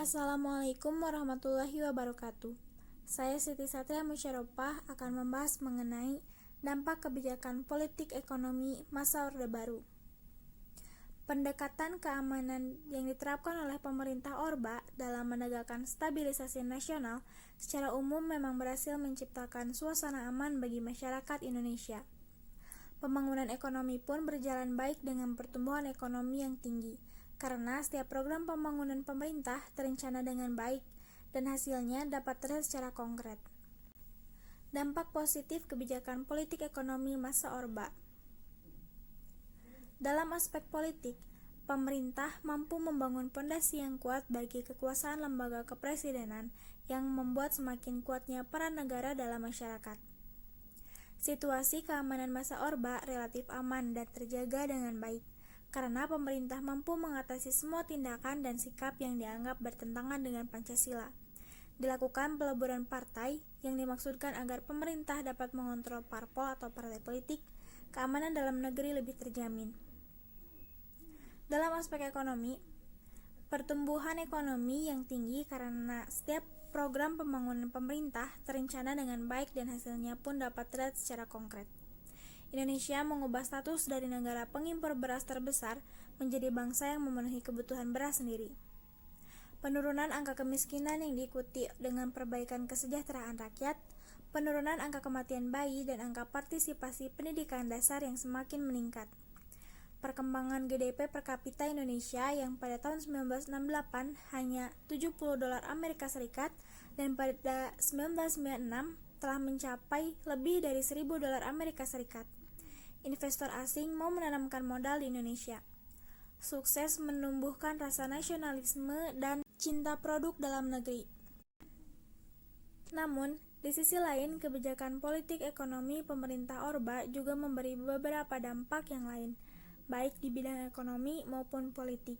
Assalamualaikum warahmatullahi wabarakatuh. Saya Siti Satria Musyaropah akan membahas mengenai dampak kebijakan politik ekonomi masa Orde Baru. Pendekatan keamanan yang diterapkan oleh pemerintah Orba dalam menegakkan stabilisasi nasional secara umum memang berhasil menciptakan suasana aman bagi masyarakat Indonesia. Pembangunan ekonomi pun berjalan baik dengan pertumbuhan ekonomi yang tinggi, karena setiap program pembangunan pemerintah terencana dengan baik dan hasilnya dapat terlihat secara konkret. Dampak positif kebijakan politik ekonomi masa Orba. Dalam aspek politik, pemerintah mampu membangun pondasi yang kuat bagi kekuasaan lembaga kepresidenan yang membuat semakin kuatnya peran negara dalam masyarakat. Situasi keamanan masa Orba relatif aman dan terjaga dengan baik, karena pemerintah mampu mengatasi semua tindakan dan sikap yang dianggap bertentangan dengan Pancasila. Dilakukan peleburan partai yang dimaksudkan agar pemerintah dapat mengontrol parpol atau partai politik, keamanan dalam negeri lebih terjamin. Dalam aspek ekonomi, pertumbuhan ekonomi yang tinggi karena setiap program pembangunan pemerintah terencana dengan baik dan hasilnya pun dapat terlihat secara konkret. Indonesia mengubah status dari negara pengimpor beras terbesar menjadi bangsa yang memenuhi kebutuhan beras sendiri. Penurunan angka kemiskinan yang diikuti dengan perbaikan kesejahteraan rakyat, penurunan angka kematian bayi dan angka partisipasi pendidikan dasar yang semakin meningkat. Perkembangan GDP per kapita Indonesia yang pada tahun 1968 hanya $70 dan pada 1996 telah mencapai lebih dari $1.000. Investor asing mau menanamkan modal di Indonesia. Sukses menumbuhkan rasa nasionalisme dan cinta produk dalam negeri. Namun, di sisi lain, kebijakan politik ekonomi pemerintah Orba juga memberi beberapa dampak yang lain, baik di bidang ekonomi maupun politik.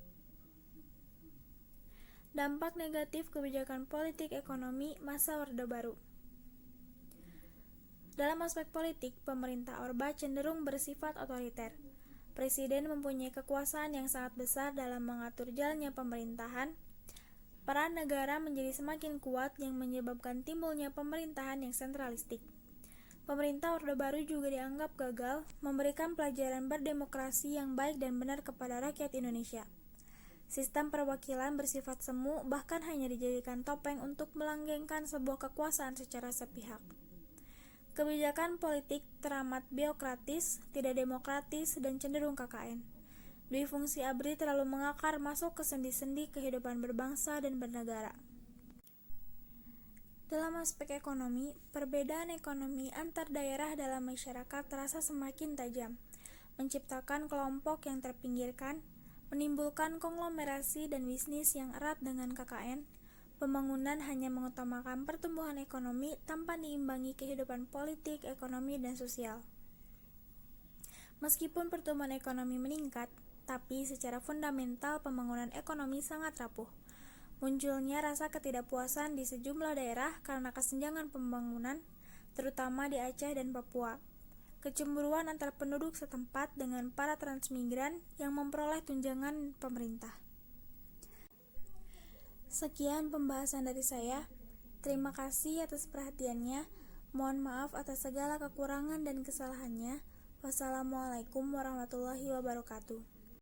Dampak negatif kebijakan politik ekonomi masa Orde Baru. Dalam aspek politik, pemerintah Orba cenderung bersifat otoriter. Presiden mempunyai kekuasaan yang sangat besar dalam mengatur jalannya pemerintahan. Peran negara menjadi semakin kuat yang menyebabkan timbulnya pemerintahan yang sentralistik. Pemerintah Orde Baru juga dianggap gagal memberikan pelajaran berdemokrasi yang baik dan benar kepada rakyat Indonesia. Sistem perwakilan bersifat semu bahkan hanya dijadikan topeng untuk melanggengkan sebuah kekuasaan secara sepihak. Kebijakan politik teramat biokratis, tidak demokratis, dan cenderung KKN. Dui fungsi ABRI terlalu mengakar masuk ke sendi-sendi kehidupan berbangsa dan bernegara. Dalam aspek ekonomi, perbedaan ekonomi antar daerah dalam masyarakat terasa semakin tajam, menciptakan kelompok yang terpinggirkan, menimbulkan konglomerasi dan bisnis yang erat dengan KKN. Pembangunan hanya mengutamakan pertumbuhan ekonomi tanpa diimbangi kehidupan politik, ekonomi, dan sosial. Meskipun pertumbuhan ekonomi meningkat, tapi secara fundamental pembangunan ekonomi sangat rapuh. Munculnya rasa ketidakpuasan di sejumlah daerah karena kesenjangan pembangunan, terutama di Aceh dan Papua. Kecemburuan antar penduduk setempat dengan para transmigran yang memperoleh tunjangan pemerintah. Sekian pembahasan dari saya. Terima kasih atas perhatiannya. Mohon maaf atas segala kekurangan dan kesalahannya. Wassalamualaikum warahmatullahi wabarakatuh.